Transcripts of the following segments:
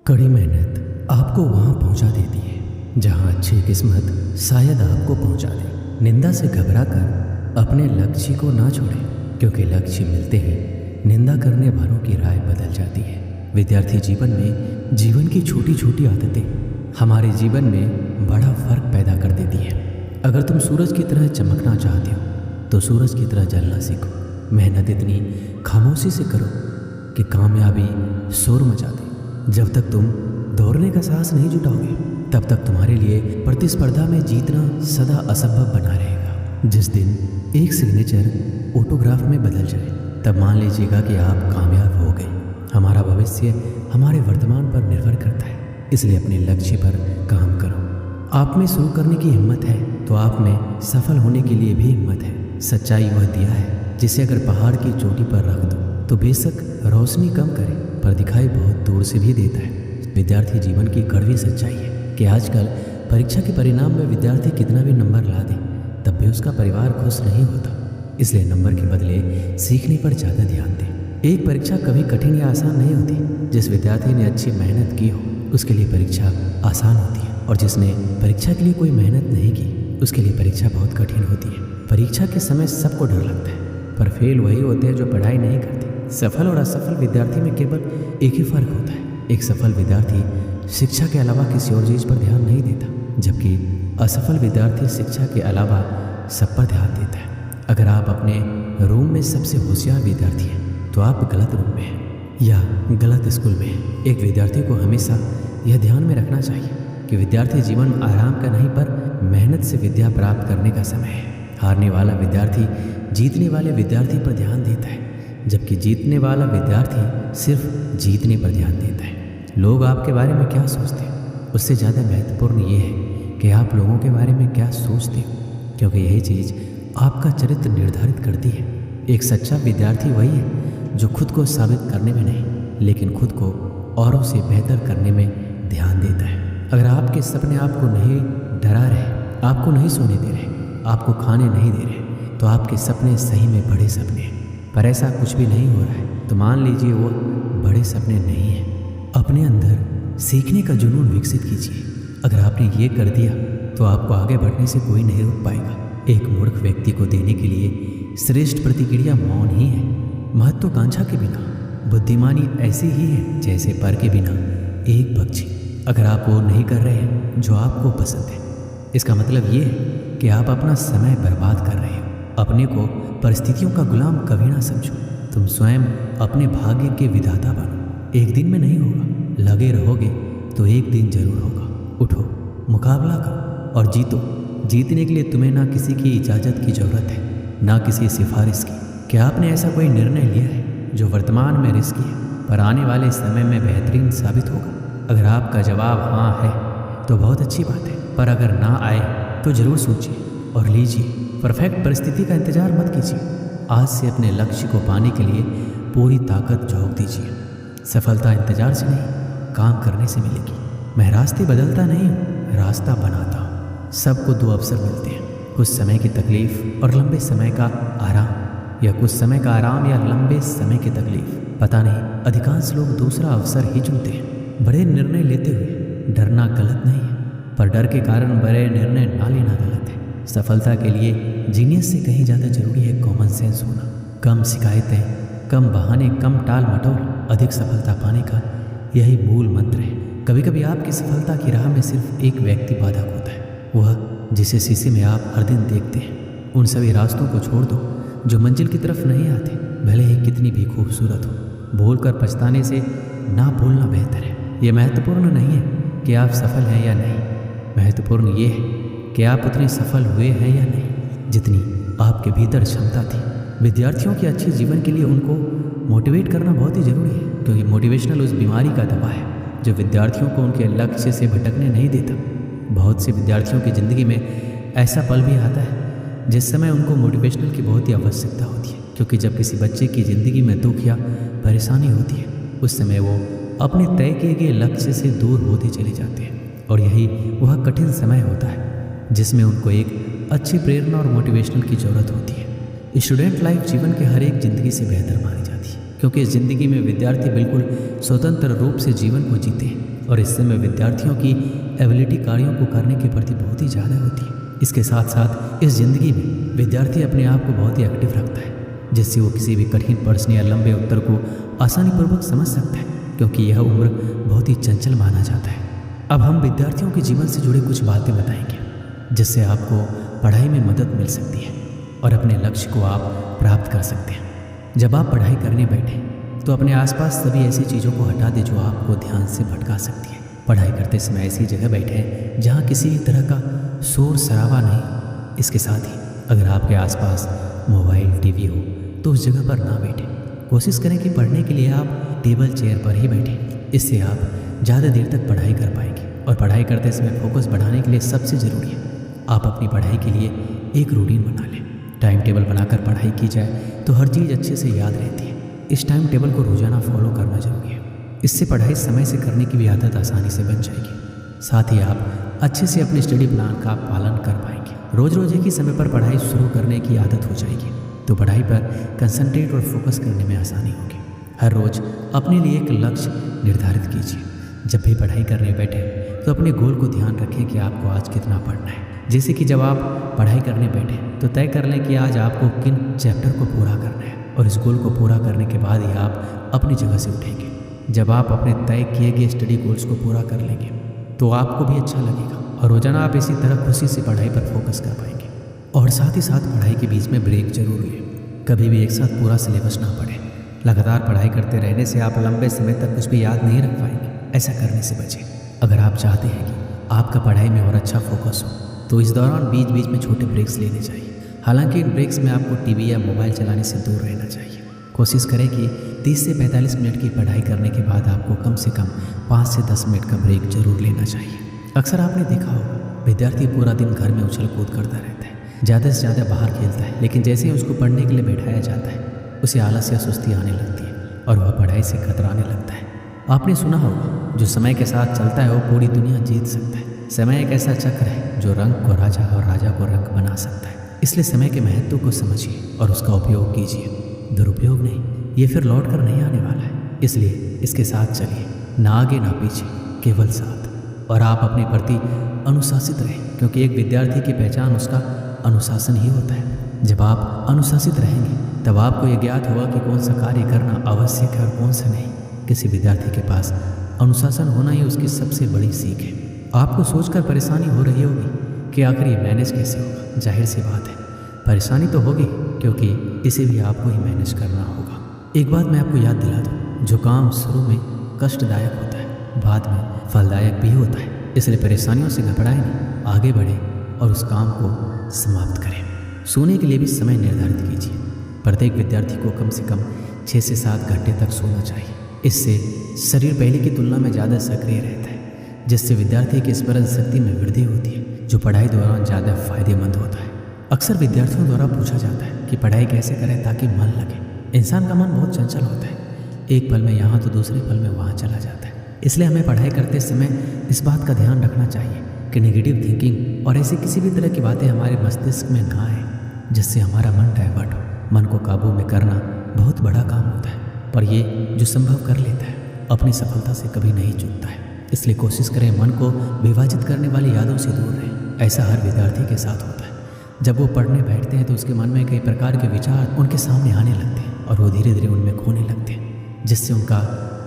कड़ी मेहनत आपको वहाँ पहुँचा देती है जहाँ अच्छी किस्मत शायद आपको पहुँचा दे। निंदा से घबराकर अपने लक्ष्य को ना छोड़ें, क्योंकि लक्ष्य मिलते ही निंदा करने वालों की राय बदल जाती है। विद्यार्थी जीवन में जीवन की छोटी छोटी आदतें हमारे जीवन में बड़ा फर्क पैदा कर देती है। अगर तुम सूरज की तरह चमकना चाहते हो तो सूरज की तरह जलना सीखो। मेहनत इतनी खामोशी से करो कि कामयाबी शोर मचा दे। जब तक तुम दौड़ने का साहस नहीं जुटाओगे तब तक तुम्हारे लिए प्रतिस्पर्धा में जीतना सदा असंभव बना रहेगा। जिस दिन एक सिग्नेचर ऑटोग्राफ में बदल जाए तब मान लीजिएगा कि आप कामयाब हो गए। हमारा भविष्य हमारे वर्तमान पर निर्भर करता है, इसलिए अपने लक्ष्य पर काम करो। आप में शुरू करने की हिम्मत है तो आप में सफल होने के लिए भी हिम्मत है। सच्चाई वह दिया है जिसे अगर पहाड़ की चोटी पर रख दो तो बेशक रोशनी कम करे पर दिखाई बहुत दूर से भी देता है। विद्यार्थी जीवन की कड़वी सच्चाई है कि आजकल परीक्षा के परिणाम में विद्यार्थी कितना भी नंबर ला दे तब भी उसका परिवार खुश नहीं होता। इसलिए नंबर के बदले सीखने पर ज़्यादा ध्यान दें। एक परीक्षा कभी कठिन या आसान नहीं होती। जिस विद्यार्थी ने अच्छी मेहनत की हो उसके लिए परीक्षा आसान होती है, और जिसने परीक्षा के लिए कोई मेहनत नहीं की उसके लिए परीक्षा बहुत कठिन होती है। परीक्षा के समय सबको डर लगता है, पर फेल वही होते हैं जो पढ़ाई नहीं करते। सफल और असफल विद्यार्थी में केवल एक ही फर्क होता है। एक सफल विद्यार्थी शिक्षा के अलावा किसी और चीज़ पर ध्यान नहीं देता, जबकि असफल विद्यार्थी शिक्षा के अलावा सब पर ध्यान देता है। अगर आप अपने रूम में सबसे होशियार विद्यार्थी हैं तो आप गलत रूम में हैं या गलत स्कूल में हैं। एक विद्यार्थी को हमेशा यह ध्यान में रखना चाहिए कि विद्यार्थी जीवन आराम का नहीं पर मेहनत से विद्या प्राप्त करने का समय है। हारने वाला विद्यार्थी जीतने वाले विद्यार्थी पर ध्यान देता है, जबकि जीतने वाला विद्यार्थी सिर्फ जीतने पर ध्यान देता है। लोग आपके बारे में क्या सोचते हैं उससे ज़्यादा महत्वपूर्ण ये है कि आप लोगों के बारे में क्या सोचते हो, क्योंकि यही चीज़ आपका चरित्र निर्धारित करती है। एक सच्चा विद्यार्थी वही है जो खुद को साबित करने में नहीं लेकिन खुद को औरों से बेहतर करने में ध्यान देता है। अगर आपके सपने आपको नहीं डरा रहे, आपको नहीं सोने दे रहे, आपको खाने नहीं दे रहे, तो आपके सपने सही में बड़े सपने हैं। पर ऐसा कुछ भी नहीं हो रहा है तो मान लीजिए वो बड़े सपने नहीं हैं। अपने अंदर सीखने का जुनून विकसित कीजिए। अगर आपने ये कर दिया तो आपको आगे बढ़ने से कोई नहीं रोक पाएगा। एक मूर्ख व्यक्ति को देने के लिए श्रेष्ठ प्रतिक्रिया मौन ही है। महत्वाकांक्षा के बिना बुद्धिमानी ऐसी ही है जैसे पर के बिना एक पक्षी। अगर आप वो नहीं कर रहे हैं जो आपको पसंद है, इसका मतलब ये है कि आप अपना समय बर्बाद कर रहे हो। अपने को परिस्थितियों का गुलाम कभी ना समझो। तुम स्वयं अपने भाग्य के विधाता बनो। एक दिन में नहीं होगा, लगे रहोगे तो एक दिन जरूर होगा। उठो, मुकाबला करो और जीतो। जीतने के लिए तुम्हें ना किसी की इजाज़त की ज़रूरत है ना किसी सिफारिश की। क्या आपने ऐसा कोई निर्णय लिया है जो वर्तमान में रिस्की है पर आने वाले समय में बेहतरीन साबित होगा? अगर आपका जवाब हाँ है तो बहुत अच्छी बात है, पर अगर ना आए तो ज़रूर सोचिए और लीजिए। परफेक्ट परिस्थिति का इंतजार मत कीजिए। आज से अपने लक्ष्य को पाने के लिए पूरी ताकत झोंक दीजिए। सफलता इंतजार से नहीं, काम करने से मिलेगी। मैं रास्ते बदलता नहीं हूँ, रास्ता बनाता हूँ। सबको दो अवसर मिलते हैं, कुछ समय की तकलीफ और लंबे समय का आराम, या कुछ समय का आराम या लंबे समय की तकलीफ। पता नहीं, अधिकांश लोग दूसरा अवसर ही चुनते हैं। बड़े निर्णय लेते हुए डरना गलत नहीं है, पर डर के कारण बड़े निर्णय ना लेना गलत है। सफलता के लिए जीनियस से कहीं ज़्यादा जरूरी है कॉमन सेंस होना। कम शिकायतें, कम बहाने, कम टाल मटोल, अधिक सफलता पाने का यही मूल मंत्र है। कभी कभी आपकी सफलता की राह में सिर्फ एक व्यक्ति बाधक होता है, वह जिसे शीशे में आप हर दिन देखते हैं। उन सभी रास्तों को छोड़ दो जो मंजिल की तरफ नहीं आते, भले ही कितनी भी खूबसूरत हो। बोलकर पछताने से ना बोलना बेहतर है। यह महत्वपूर्ण नहीं है कि आप सफल हैं या नहीं, महत्वपूर्ण ये है कि आप उतने सफल हुए हैं या नहीं जितनी आपके भीतर क्षमता थी। विद्यार्थियों के अच्छे जीवन के लिए उनको मोटिवेट करना बहुत ही ज़रूरी है, क्योंकि मोटिवेशनल उस बीमारी का दवा है जो विद्यार्थियों को उनके लक्ष्य से भटकने नहीं देता। बहुत से विद्यार्थियों की ज़िंदगी में ऐसा पल भी आता है जिस समय उनको मोटिवेशनल की बहुत ही आवश्यकता होती है, क्योंकि जब किसी बच्चे की ज़िंदगी में दुख या परेशानी होती है उस समय वो अपने तय किए गए लक्ष्य से दूर होते चले जाते हैं, और यही वह कठिन समय होता है जिसमें उनको एक अच्छी प्रेरणा और मोटिवेशनल की ज़रूरत होती है। स्टूडेंट लाइफ जीवन के हर एक ज़िंदगी से बेहतर मानी जाती है। क्योंकि इस ज़िंदगी में विद्यार्थी बिल्कुल स्वतंत्र रूप से जीवन को जीते हैं और इस समय विद्यार्थियों की एबिलिटी कार्यों को करने के प्रति बहुत ही ज़्यादा होती है। इसके साथ साथ इस ज़िंदगी में विद्यार्थी अपने आप को बहुत ही एक्टिव रखता है, जिससे वो किसी भी कठिन प्रश्न या लंबे उत्तर को आसानीपूर्वक समझ सकता है, क्योंकि यह उम्र बहुत ही चंचल माना जाता है। अब हम विद्यार्थियों के जीवन से जुड़े कुछ बातें बताएंगे, जिससे आपको पढ़ाई में मदद मिल सकती है और अपने लक्ष्य को आप प्राप्त कर सकते हैं। जब आप पढ़ाई करने बैठे तो अपने आसपास सभी ऐसी चीज़ों को हटा दें जो आपको ध्यान से भटका सकती है। पढ़ाई करते समय ऐसी जगह बैठे जहाँ किसी भी तरह का शोर शराबा नहीं। इसके साथ ही अगर आपके आसपास मोबाइल, टीवी हो तो उस जगह पर ना बैठें। कोशिश करें कि पढ़ने के लिए आप टेबल चेयर पर ही बैठें। इससे आप ज़्यादा देर तक पढ़ाई कर पाएंगे। और पढ़ाई करते समय फोकस बढ़ाने के लिए सबसे ज़रूरी है आप अपनी पढ़ाई के लिए एक रूटीन बना लें। टाइम टेबल बनाकर पढ़ाई की जाए तो हर चीज़ अच्छे से याद रहती है। इस टाइम टेबल को रोज़ाना फॉलो करना जरूरी है। इससे पढ़ाई समय से करने की भी आदत आसानी से बन जाएगी। साथ ही आप अच्छे से अपने स्टडी प्लान का पालन कर पाएंगे। रोज़ एक ही समय पर पढ़ाई शुरू करने की आदत हो जाएगी तो पढ़ाई पर कंसंट्रेट और फोकस करने में आसानी होगी। हर रोज़ अपने लिए एक लक्ष्य निर्धारित कीजिए। जब भी पढ़ाई करने बैठे तो अपने गोल को ध्यान रखें कि आपको आज कितना पढ़ना है। जैसे कि जब आप पढ़ाई करने बैठे तो तय कर लें कि आज आपको किन चैप्टर को पूरा करना है और इस गोल को पूरा करने के बाद ही आप अपनी जगह से उठेंगे। जब आप अपने तय किए गए स्टडी गोल्स को पूरा कर लेंगे तो आपको भी अच्छा लगेगा और रोज़ाना आप इसी तरह खुशी से पढ़ाई पर फोकस कर पाएंगे। और साथ ही साथ पढ़ाई के बीच में ब्रेक जरूरी है। कभी भी एक साथ पूरा सिलेबस ना पढ़ें। लगातार पढ़ाई करते रहने से आप लंबे समय तक कुछ भी याद नहीं रख पाएंगे। ऐसा करने से बचें। अगर आप चाहते हैं कि आपका पढ़ाई में और अच्छा फोकस हो तो इस दौरान बीच बीच में छोटे ब्रेक्स लेने चाहिए। हालांकि इन ब्रेक्स में आपको टीवी या मोबाइल चलाने से दूर रहना चाहिए। कोशिश करें कि 30 से 45 मिनट की पढ़ाई करने के बाद आपको कम से कम 5 से 10 मिनट का ब्रेक जरूर लेना चाहिए। अक्सर आपने देखा होगा विद्यार्थी पूरा दिन घर में उछल कूद करता रहता है, ज़्यादा से ज़्यादा बाहर खेलता है, लेकिन जैसे ही उसको पढ़ने के लिए बैठाया जाता है उसे आलस या सुस्ती आने लगती है और वह पढ़ाई से कतराने लगता है। आपने सुना होगा जो समय के साथ चलता है वो पूरी दुनिया जीत सकता है। समय एक ऐसा चक्र है जो रंग को राजा और राजा को रंग बना सकता है। इसलिए समय के महत्व को समझिए और उसका उपयोग कीजिए, दुरुपयोग नहीं। ये फिर लौट कर नहीं आने वाला है, इसलिए इसके साथ चलिए, ना आगे ना पीछे, केवल साथ। और आप अपने प्रति अनुशासित रहें, क्योंकि एक विद्यार्थी की पहचान उसका अनुशासन ही होता है। जब आप अनुशासित रहेंगे तब आपको यह ज्ञात होगा कि कौन सा कार्य करना आवश्यक है और कौन सा नहीं। किसी विद्यार्थी के पास अनुशासन होना ही उसकी सबसे बड़ी सीख है। आपको सोचकर परेशानी हो रही होगी कि आखिर ये मैनेज कैसे होगा। जाहिर सी बात है, परेशानी तो होगी, क्योंकि इसे भी आपको ही मैनेज करना होगा। एक बात मैं आपको याद दिला दूँ, जो काम शुरू में कष्टदायक होता है बाद में फलदायक भी होता है। इसलिए परेशानियों से घबराएं नहीं, आगे बढ़ें और उस काम को समाप्त करें। सोने के लिए भी समय निर्धारित कीजिए। प्रत्येक विद्यार्थी को कम से कम 6 से 7 घंटे तक सोना चाहिए। इससे शरीर पहले की तुलना में ज़्यादा सक्रिय रहता है, जिससे विद्यार्थी की स्मरण शक्ति में वृद्धि होती है, जो पढ़ाई दौरान ज़्यादा फायदेमंद होता है। अक्सर विद्यार्थियों द्वारा पूछा जाता है कि पढ़ाई कैसे करें ताकि मन लगे। इंसान का मन बहुत चंचल होता है, एक पल में यहाँ तो दूसरे पल में वहाँ चला जाता है। इसलिए हमें पढ़ाई करते समय इस बात का ध्यान रखना चाहिए कि नेगेटिव थिंकिंग और ऐसी किसी भी तरह की बातें हमारे मस्तिष्क में ना आए, जिससे हमारा मन डाइवर्ट हो। मन को काबू में करना बहुत बड़ा काम होता है, पर ये जो संभव कर लेता है अपनी सफलता से कभी नहीं चूकता है। इसलिए कोशिश करें मन को विभाजित करने वाली यादों से दूर रहें। ऐसा हर विद्यार्थी के साथ होता है। जब वो पढ़ने बैठते हैं तो उसके मन में कई प्रकार के विचार उनके सामने आने लगते हैं और वो धीरे धीरे उनमें खोने लगते हैं, जिससे उनका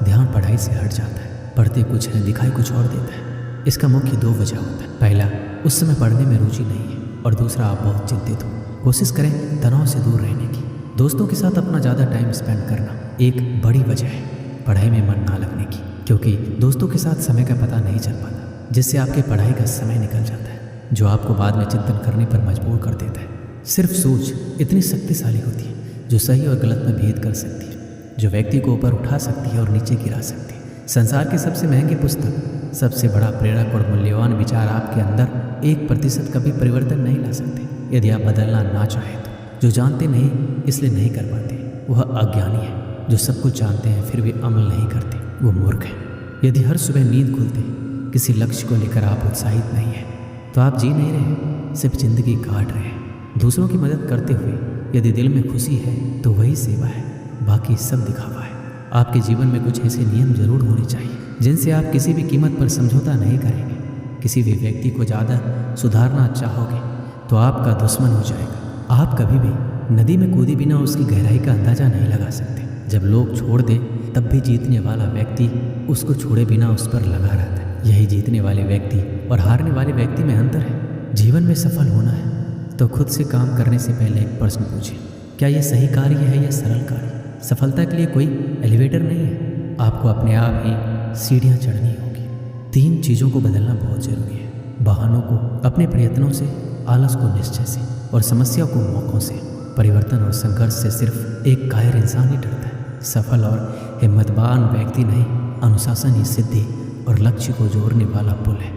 ध्यान पढ़ाई से हट जाता है। पढ़ते कुछ है, दिखाई कुछ और देता है। इसका मुख्य 2 वजह होता है। पहला, उस समय पढ़ने में रुचि नहीं है, और दूसरा, आप बहुत चिंतित हो। कोशिश करें तनाव से दूर रहने की। दोस्तों के साथ अपना ज़्यादा टाइम स्पेंड करना एक बड़ी वजह है पढ़ाई में मन ना लगने की, क्योंकि दोस्तों के साथ समय का पता नहीं चल पाता, जिससे आपके पढ़ाई का समय निकल जाता है, जो आपको बाद में चिंतन करने पर मजबूर कर देता है। सिर्फ सोच इतनी शक्तिशाली होती है जो सही और गलत में भेद कर सकती है, जो व्यक्ति को ऊपर उठा सकती है और नीचे गिरा सकती है। संसार की सबसे महंगी पुस्तक, सबसे बड़ा प्रेरक और मूल्यवान विचार आपके अंदर 1% कभी परिवर्तन नहीं ला सकते। यदि आप बदलना ना चाहें तो जो जानते नहीं इसलिए नहीं कर पाते, वह अज्ञानी है। जो सब कुछ जानते हैं फिर भी अमल नहीं करते, वो मूर्ख है। यदि हर सुबह नींद खुलते किसी लक्ष्य को लेकर आप उत्साहित नहीं हैं, तो आप जी नहीं रहे, सिर्फ जिंदगी काट रहे हैं। दूसरों की मदद करते हुए यदि दिल में खुशी है तो वही सेवा है, बाकी सब दिखावा है। आपके जीवन में कुछ ऐसे नियम जरूर होने चाहिए जिनसे आप किसी भी कीमत पर समझौता नहीं करेंगे। किसी भी व्यक्ति को ज़्यादा सुधारना चाहोगे तो आपका दुश्मन हो जाएगा। आप कभी भी नदी में कूदे बिना उसकी गहराई का अंदाज़ा नहीं लगा सकते। जब लोग छोड़ दे तब भी जीतने वाला व्यक्ति उसको छोड़े बिना उस पर लगा रहता है। यही जीतने वाले व्यक्ति और हारने वाले व्यक्ति में अंतर है। जीवन में सफल होना है तो खुद से काम करने से पहले एक प्रश्न पूछें, क्या यह सही कार्य है या सरल कार्य? सफलता के लिए कोई एलिवेटर नहीं है, आपको अपने आप ही सीढ़ियाँ चढ़नी होगी। 3 चीज़ों को बदलना बहुत ज़रूरी है, बहानों को अपने प्रयत्नों से, आलस को निश्चय से और समस्या को मौक़ों से। परिवर्तन और संघर्ष से सिर्फ एक कायर इंसान ही डरता है। सफल और हिम्मतवान व्यक्ति नहीं, अनुशासन ही सिद्धि और लक्ष्य को जोड़ने वाला पुल है।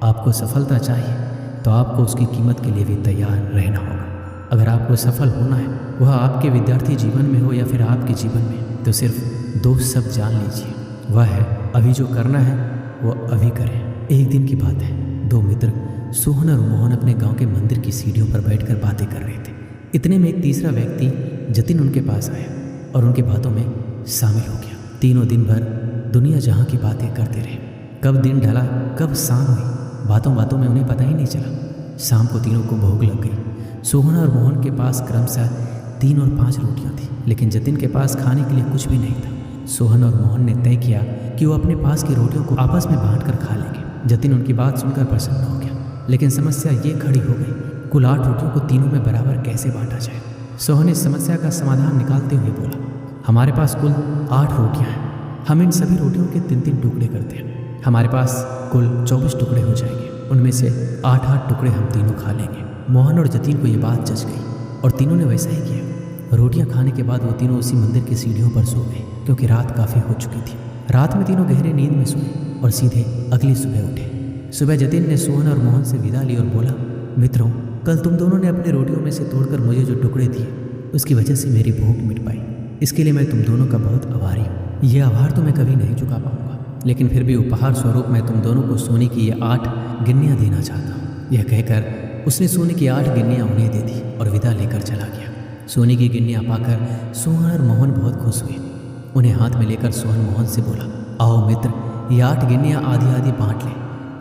आपको सफलता चाहिए तो आपको उसकी कीमत के लिए भी तैयार रहना होगा। अगर आपको सफल होना है, वह आपके विद्यार्थी जीवन में हो या फिर आपके जीवन में, तो सिर्फ 2 शब्द जान लीजिए, वह है अभी जो करना है वो अभी करें। एक दिन की बात है, 2 मित्र सोहन और मोहन अपने गांव के मंदिर की सीढ़ियों पर बैठकर बातें कर रहे थे। इतने में एक तीसरा व्यक्ति जतिन उनके पास आया और उनकी बातों में शामिल हो गया। तीनों दिन भर दुनिया जहाँ की बातें करते रहे। कब दिन ढला, कब शाम हुई, बातों बातों में उन्हें पता ही नहीं चला। शाम को तीनों को भूख लग गई। सोहन और मोहन के पास क्रमशः 3 और 5 रोटियां थी, लेकिन जतिन के पास खाने के लिए कुछ भी नहीं था। सोहन और मोहन ने तय किया कि वो अपने पास की रोटियों को आपस में बांटकर खा लेंगे। जतिन उनकी बात सुनकर प्रसन्न हो गया, लेकिन समस्या ये खड़ी हो गई, कुल 8 रोटियों को तीनों में बराबर कैसे बांटा जाए। सोहन इस समस्या का समाधान निकालते हुए बोला, हमारे पास कुल 8 रोटियाँ हैं, हम इन सभी रोटियों के 3-3 टुकड़े करते हैं। हमारे पास कुल 24 टुकड़े हो जाएंगे, उनमें से 8-8 टुकड़े हम तीनों खा लेंगे। मोहन और जतिन को ये बात जच गई और तीनों ने वैसा ही किया। रोटियां खाने के बाद वो तीनों उसी मंदिर की सीढ़ियों पर सो गए, क्योंकि रात काफ़ी हो चुकी थी। रात में तीनों गहरे नींद में सोए और सीधे अगली सुबह उठे। सुबह जतिन ने सोहन और मोहन से विदा ली और बोला, मित्रों, कल तुम दोनों ने अपनी रोटियों में से तोड़कर मुझे जो टुकड़े दिए, उसकी वजह से मेरी भूख मिट पाई। इसके लिए मैं तुम दोनों का बहुत आभारी हूँ। ये आभार तो मैं कभी नहीं चुका पाऊंगा, लेकिन फिर भी उपहार स्वरूप मैं तुम दोनों को सोने की ये 8 गिन्नियाँ देना चाहता हूँ। यह कहकर उसने सोने की 8 गिन्नियाँ उन्हें दे दी और विदा लेकर चला गया। सोने की गिन्नियाँ पाकर सोहन और मोहन बहुत खुश हुए। उन्हें हाथ में लेकर सोहन मोहन से बोला, आओ मित्र, ये 8 गिन्नियाँ आधी आधी बांट लें।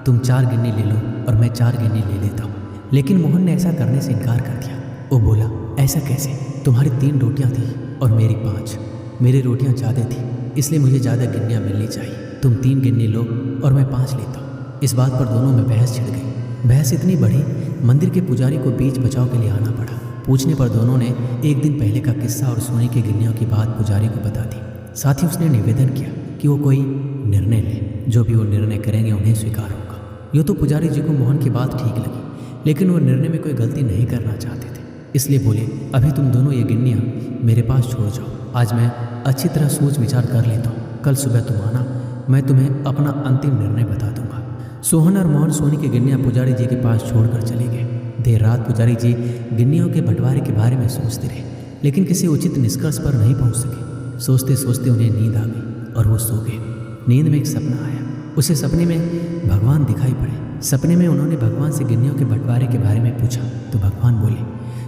तुम 4 गिन्नी ले लो और मैं 4 गिन्नी ले लेता हूँ। लेकिन मोहन ने ऐसा करने से इनकार कर दिया। वो बोला, ऐसा कैसे? तुम्हारी 3 रोटियाँ थी और मेरी 5। मेरी रोटियाँ ज़्यादा थी, इसलिए मुझे ज़्यादा गिन्नियाँ मिलनी चाहिए। तुम 3 गिन्नी लो और मैं 5 लेता हूँ। इस बात पर दोनों में बहस छिड़ गई। बहस इतनी बढ़ी, मंदिर के पुजारी को बीच बचाव के लिए आना पड़ा। पूछने पर दोनों ने एक दिन पहले का किस्सा और सोने की गिन्नियों की बात पुजारी को बता दी। साथ ही उसने निवेदन किया कि वो कोई निर्णय ले, जो भी वो निर्णय करेंगे उन्हें स्वीकार होगा। यूँ तो पुजारी जी को मोहन की बात ठीक लगी, लेकिन वो निर्णय में कोई गलती नहीं करना चाहते थे, इसलिए बोले, अभी तुम दोनों ये गिन्नियाँ मेरे पास छोड़ जाओ। आज मैं अच्छी तरह सोच विचार कर लेता हूँ। कल सुबह तुम आना, मैं तुम्हें अपना अंतिम निर्णय बता दूंगा। सोहन और मोहन सोने की गिन्नियाँ पुजारी जी के पास छोड़कर चले गए। देर रात पुजारी जी गिन्नियों के बंटवारे के बारे में सोचते रहे, लेकिन किसी उचित निष्कर्ष पर नहीं पहुंच सके। सोचते सोचते उन्हें नींद आ गई और वो सो गए। नींद में एक सपना आया। उसे सपने में भगवान दिखाई पड़े। सपने में उन्होंने भगवान से गिन्नियों के बंटवारे के बारे में पूछा तो भगवान बोले,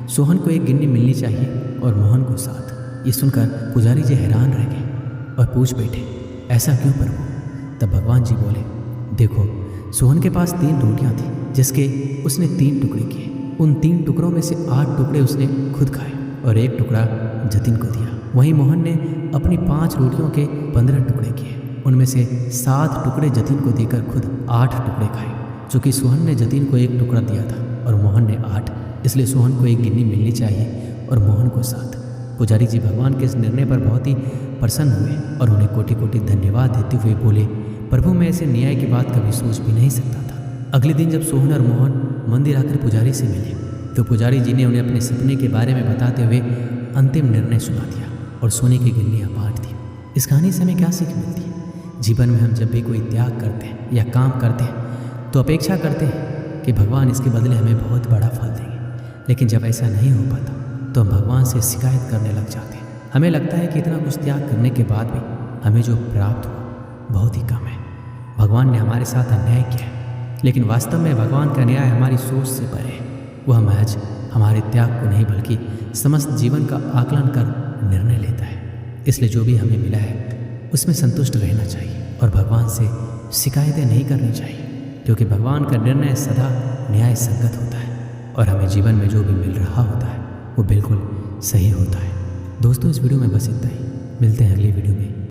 सोहन को 1 गिन्नी मिलनी चाहिए और मोहन को 7। ये सुनकर पुजारी जी हैरान रह गए और पूछ बैठे, ऐसा क्यों प्रभु? तब भगवान जी बोले, देखो, सोहन के पास 3 रोटियां थी, जिसके उसने 3 टुकड़े किए। उन 3 टुकड़ों में से 8 टुकड़े उसने खुद खाए और 1 टुकड़ा जतिन को दिया। वहीं मोहन ने अपनी 5 रोटियों के 15 टुकड़े किए। उनमें से 7 टुकड़े जतिन को देकर खुद 8 टुकड़े खाए। चूँकि सोहन ने जतिन को 1 टुकड़ा दिया था और मोहन ने 8, इसलिए सोहन को 1 गिन्नी मिलनी चाहिए और मोहन को 7। पुजारी जी भगवान के इस निर्णय पर बहुत ही प्रसन्न हुए और उन्हें कोटि कोटि धन्यवाद देते हुए बोले, प्रभु, मैं ऐसे न्याय की बात कभी सोच भी नहीं सकता था। अगले दिन जब सोहन और मोहन मंदिर आकर पुजारी से मिले तो पुजारी जी ने उन्हें अपने सपने के बारे में बताते हुए अंतिम निर्णय सुना दिया और सोने की गिन्नियाँ बांट दी। इस कहानी से हमें क्या सीख मिलती है? जीवन में हम जब भी कोई त्याग करते हैं या काम करते हैं तो अपेक्षा करते हैं कि भगवान इसके बदले हमें बहुत बड़ा फल देंगे, लेकिन जब ऐसा नहीं हो पाता तो हम भगवान से शिकायत करने लग जाते हैं। हमें लगता है कि इतना कुछ त्याग करने के बाद भी हमें जो प्राप्त हुआ बहुत ही कम है। भगवान ने हमारे साथ अन्याय किया है, लेकिन वास्तव में भगवान का न्याय हमारी सोच से परे है। वह महज हमारे त्याग को नहीं बल्कि समस्त जीवन का आकलन कर निर्णय लेता है। इसलिए जो भी हमें मिला है उसमें संतुष्ट रहना चाहिए और भगवान से शिकायतें नहीं करनी चाहिए, क्योंकि भगवान का निर्णय सदा न्याय संगत होता है और हमें जीवन में जो भी मिल रहा होता है वो बिल्कुल सही होता है। दोस्तों, इस वीडियो में बस इतना ही। मिलते हैं अगली वीडियो में।